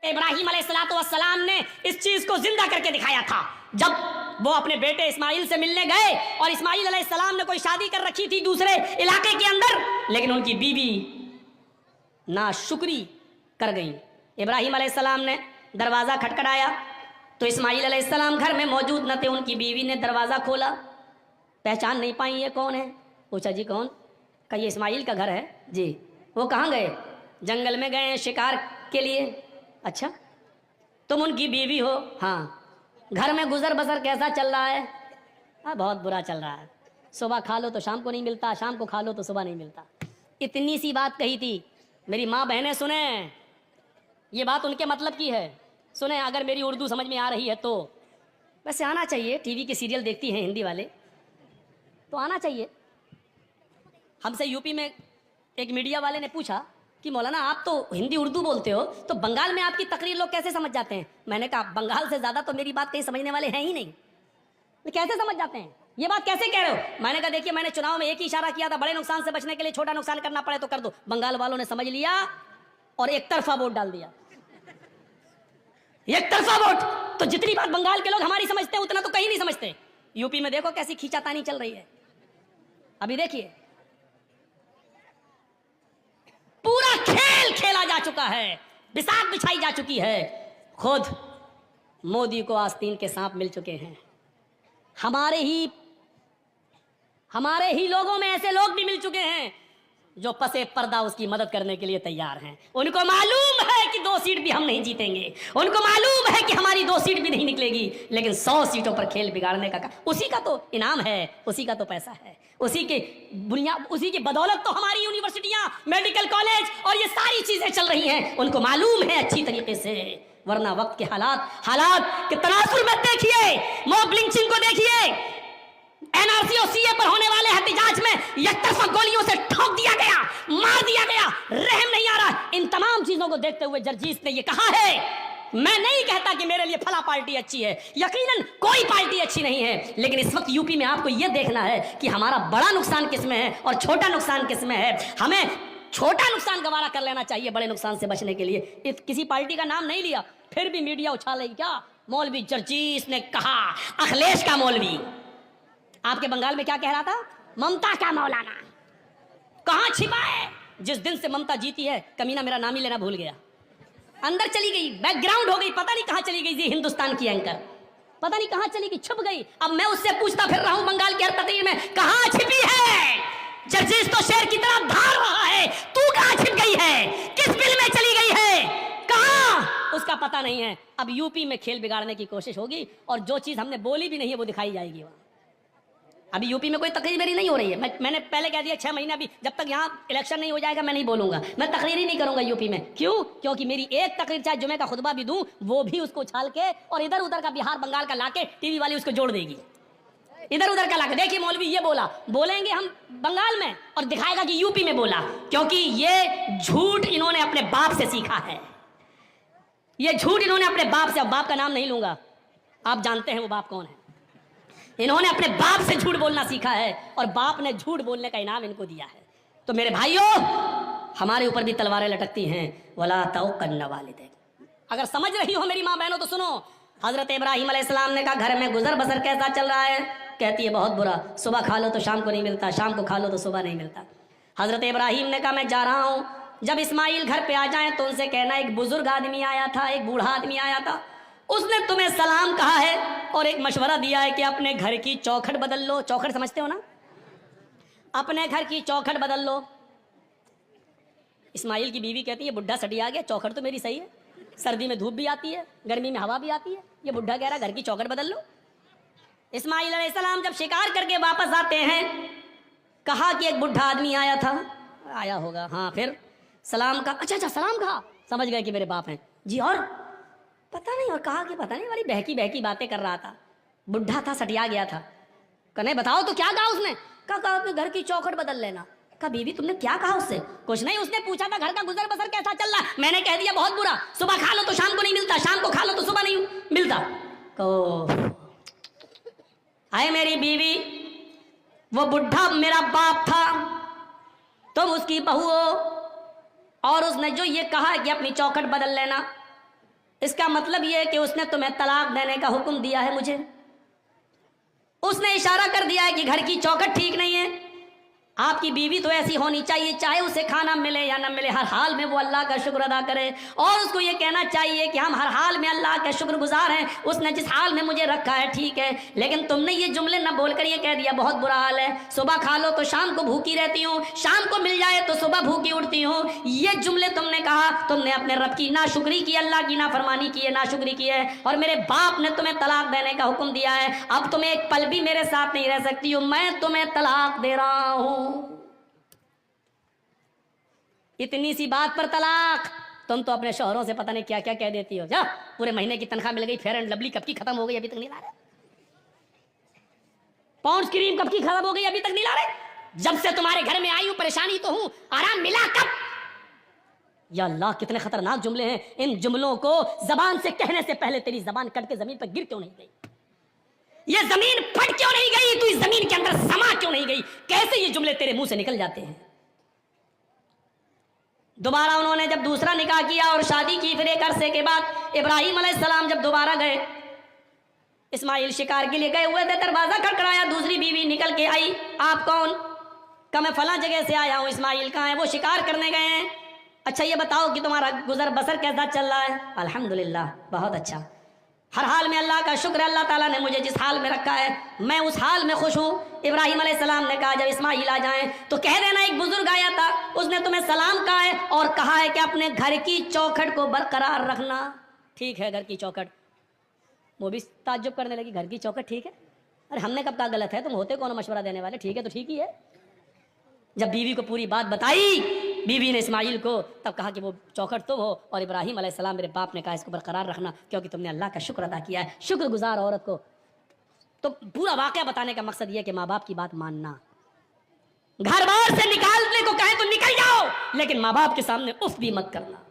इब्राहिम अलैहिस्सलाम ने इस चीज को जिंदा करके दिखाया था जब वो अपने बेटे इस्माइल से मिलने गए और इस्माइल अलैहिस्सलाम ने कोई शादी कर रखी थी दूसरे इलाके के अंदर, लेकिन उनकी बीवी नाशुक्री कर गई। इब्राहिम अलैहिस्सलाम ने दरवाजा खटखटाया तो इस्माइल अलैहिस्सलाम घर में मौजूद न थे। उनकी बीवी ने दरवाजा खोला, पहचान नहीं पाई ये कौन है। पूछा जी कौन? कहा ये इस्माइल का घर है जी। वो कहाँ गए? जंगल में गए शिकार के लिए। अच्छा, तुम उनकी बीवी हो? हाँ। घर में गुजर बसर कैसा चल रहा है? हाँ, बहुत बुरा चल रहा है। सुबह खा लो तो शाम को नहीं मिलता, शाम को खा लो तो सुबह नहीं मिलता। इतनी सी बात कही थी। मेरी माँ बहनें सुने, ये बात उनके मतलब की है। सुने, अगर मेरी उर्दू समझ में आ रही है तो वैसे आना चाहिए। टीवी के सीरियल देखती हैं हिंदी वाले तो आना चाहिए। हमसे यूपी में एक मीडिया वाले ने पूछा कि मौलाना आप तो हिंदी उर्दू बोलते हो तो बंगाल में आपकी तकरीर लोग कैसे समझ जाते हैं? मैंने कहा बंगाल से ज़्यादा तो मेरी बात कहीं समझने वाले हैं ही नहीं, तो कैसे समझ जाते हैं? ये बात कैसे कह रहे हो? मैंने कहा देखिए, मैंने चुनाव में एक ही इशारा किया था, बड़े नुकसान से बचने के लिए छोटा नुकसान करना पड़े तो कर दो। बंगाल वालों ने समझ लिया और एक तरफा वोट डाल दिया। एक तरफा वोट। तो जितनी बात बंगाल के लोग हमारी समझते हैं उतना तो कहीं नहीं समझते। यूपी में देखो कैसी खींचातानी चल रही है। अभी देखिए, पूरा खेल खेला जा चुका है, बिसात बिछाई जा चुकी है। खुद मोदी को आस्तीन के सांप मिल चुके हैं। हमारे ही लोगों में ऐसे लोग भी मिल चुके हैं जो पसे पर्दा उसकी मदद करने के लिए तैयार हैं। उनको मालूम है कि 2 सीट भी हम नहीं जीतेंगे, उनको मालूम है कि हमारी 2 सीट भी नहीं निकलेगी, लेकिन 100 सीटों पर खेल बिगाड़ने का उसी का तो इनाम है, उसी का तो पैसा है, उसी की बदौलत तो हमारी यूनिवर्सिटियां, मेडिकल कॉलेज और ये सारी चीजें चल रही हैं। उनको मालूम है अच्छी तरीके से। वरना वक्त के हालात के तनासुर में देखिए, मॉब लिंचिंग को देखिए, एनआरसी और सीए पर होने वाले एहतजाज में एकतरफा गोलियों से ठोक दिया गया, मार दिया गया, रहम नहीं आ रहा। इन तमाम चीजों को देखते हुए जर्जीस ने ये कहा है, मैं नहीं कहता कि मेरे लिए फला पार्टी अच्छी है, यकीनन कोई पार्टी अच्छी नहीं है, लेकिन इस वक्त यूपी में आपको यह देखना है कि हमारा बड़ा नुकसान किसमें है और छोटा नुकसान किसमें है। हमें छोटा नुकसान गवारा कर लेना चाहिए बड़े नुकसान से बचने के लिए। किसी पार्टी का नाम नहीं लिया, फिर भी मीडिया उछालेगी क्या? मौलवी जर्जीस ने कहा, अखिलेश का मौलवी आपके बंगाल में क्या कह रहा था? ममता का मौलाना। कहां छिपा है? जिस दिन से ममता जीती है कमीना मेरा नाम ही लेना भूल गया, अंदर चली गई, बैकग्राउंड हो गई, पता नहीं कहां चली गई। ये हिंदुस्तान की एंकर पता नहीं कहां चली गई, छुप गई। अब मैं उससे पूछता फिर रहा हूं बंगाल की हर तकरीर में, कहां छिपी है? जर्जीस तो शेर की तरह धार रहा है, तू कहां छिप गई है? किस बिल में चली गई है? कहां? उसका पता नहीं है। अब यूपी में खेल बिगाड़ने की कोशिश होगी और जो चीज हमने बोली भी नहीं है वो दिखाई जाएगी वहां। अभी यूपी में कोई तकरीर मेरी नहीं हो रही है। मैंने पहले कह दिया 6 महीने, अभी जब तक यहाँ इलेक्शन नहीं हो जाएगा मैं नहीं बोलूंगा, मैं तकरीर ही नहीं करूंगा यूपी में। क्यों? क्योंकि मेरी एक तकरीर चाहे जुमे का खुतबा भी दूं, वो भी उसको उछाल के और इधर उधर का बिहार बंगाल का लाके टीवी वाली उसको जोड़ देगी। इधर उधर का लाके देखिए मौलवी ये बोला, बोलेंगे हम बंगाल में और दिखाएगा कि यूपी में बोला, क्योंकि ये झूठ इन्होंने अपने बाप से सीखा है। ये झूठ इन्होंने अपने बाप से, अब बाप का नाम नहीं लूंगा, आप जानते हैं वो बाप कौन है। इन्होंने अपने बाप से झूठ बोलना सीखा है और बाप ने झूठ बोलने का इनाम इनको दिया है। तो मेरे भाइयों, हमारे ऊपर भी तलवारें लटकती हैं। वला तौकन्न वालिदैन। अगर समझ रही हो मेरी माँ बहनों तो सुनो। हजरत इब्राहिम अलैहिस्सलाम ने कहा घर में गुजर बसर कैसा चल रहा है? कहती है बहुत बुरा, सुबह खा लो तो शाम को नहीं मिलता, शाम को खा लो तो सुबह नहीं मिलता। हजरत इब्राहिम ने कहा मैं जा रहा हूँ, जब इस्माइल घर पे आ जाए तो उनसे कहना एक बुजुर्ग आदमी आया था, एक बूढ़ा आदमी आया था, उसने तुम्हें सलाम कहा है और एक मशवरा दिया है कि अपने घर की चौखट बदल लो। चौखट समझते हो ना? अपने घर की चौखट बदल लो। इस्माइल की बीवी कहती है बुढ़ा सटी आ गया, चौखट तो मेरी सही है, सर्दी में धूप भी आती है, गर्मी में हवा भी आती है, ये बुढ़ा कह रहा घर की चौखट बदल लो। इस्माइल अलैहिस्सलाम जब शिकार करके वापस आते हैं, कहा कि एक बुढ़ा आदमी आया था, आया होगा, हाँ, फिर सलाम का, अच्छा सलाम कहा, समझ गए कि मेरे बाप हैं जी, और पता नहीं, और कहा कि पता नहीं, वाली बहकी बहकी बातें कर रहा था, बुढ़ा था, सटिया गया था। कने बताओ तो क्या कहा उसने? कहा अपने घर की चौखट बदल लेना। कहा बीवी तुमने क्या कहा उससे? कुछ नहीं, उसने पूछा था घर का गुजर बसर कैसा चल रहा, मैंने कह दिया बहुत बुरा, सुबह खा लो तो शाम को नहीं मिलता, शाम को खा लो तो सुबह नहीं मिलता। कहो आए मेरी बीवी, वो बुढ़ा मेरा बाप था, तुम उसकी बहू हो, और उसने जो ये कहा कि अपनी चौखट बदल लेना, इसका मतलब यह है कि उसने तुम्हें तलाक देने का हुक्म दिया है मुझे। उसने इशारा कर दिया है कि घर की चौखट ठीक नहीं है। आपकी बीवी तो ऐसी होनी चाहिए, चाहे उसे खाना मिले या न मिले, हर हाल में वो अल्लाह का शुक्र अदा करे और उसको ये कहना चाहिए कि हम हर हाल में अल्लाह के शुक्रगुजार हैं, उसने जिस हाल में मुझे रखा है ठीक है। लेकिन तुमने ये जुमले न बोलकर ये कह दिया बहुत बुरा हाल है, सुबह खा लो तो शाम को भूखी रहती हूँ, शाम को मिल जाए तो सुबह भूखी उठती हूँ। ये जुमले तुमने कहा, तुमने अपने रब की नाशुक्री की, अल्लाह की नाफरमानी की है, नाशुक्री की है और मेरे बाप ने तुम्हें तलाक देने का हुक्म दिया है। अब तुम एक पल भी मेरे साथ नहीं रह सकती हो, मैं तुम्हें तलाक दे रहा हूं। इतनी सी बात पर तलाक। तुम तो अपने शौहरों से पता नहीं क्या क्या कह देती हो। जा, पूरे महीने की तनख्वाह मिल गई, फेयर एंड लवली कब की खत्म हो गई अभी तक नहीं ला रहे, पॉन्ड्स क्रीम कब की खत्म हो गई अभी तक नहीं ला रहे। जब से तुम्हारे घर में आई हूं परेशानी तो हूं, आराम मिला कब? या अल्लाह, कितने खतरनाक जुमले हैं। इन जुमलों को जबान से कहने से पहले तेरी जबान कट के जमीन पर गिर क्यों नहीं गई? ये जमीन फट क्यों नहीं गई? तू इस जमीन के अंदर समा क्यों नहीं गई? कैसे ये जुमले तेरे मुंह से निकल जाते हैं? दोबारा उन्होंने जब दूसरा निकाह किया और शादी की, फिर एक अरसे के बाद इब्राहिम अलैहिस्सलाम जब दोबारा गए, इस्माइल शिकार के लिए गए हुए थे, दरवाजा खड़खड़ाया, दूसरी बीवी निकल के आई। आप कौन? कहा मैं फला जगह से आया हूं। इस्माइल कहाँ है? वो शिकार करने गए हैं। अच्छा ये बताओ कि तुम्हारा गुजर बसर कैसा चल रहा है? अल्हम्दुलिल्लाह, बहुत अच्छा, हर हाल में अल्लाह का शुक्र, अल्लाह ताला ने मुझे जिस हाल में रखा है मैं उस हाल में खुश हूँ। इब्राहिम अलैहिस्सलाम ने कहा जब इस्माइल आ जाएं तो कह देना एक बुजुर्ग आया था, उसने तुम्हें सलाम कहा है और कहा है कि अपने घर की चौखट को बरकरार रखना। ठीक है, घर की चौखट। वो भी ताज्जुब करने लगी, घर की चौखट ठीक है? अरे हमने कब कहा गलत है? तुम होते कौन मशवरा देने वाले? ठीक है तो ठीक ही है। जब बीवी को पूरी बात बताई बीवी ने इस्माइल को, तब कहा कि वो चौखट तो हो, और इब्राहिम अलैहिस्सलाम मेरे बाप ने कहा इसको बरकरार रखना क्योंकि तुमने अल्लाह का शुक्र अदा किया है। शुक्रगुजार औरत को तो पूरा वाकया बताने का मकसद यह कि माँ बाप की बात मानना। घर बार से निकालने को कहे तो निकल जाओ, लेकिन माँ बाप के सामने उफ भी मत करना।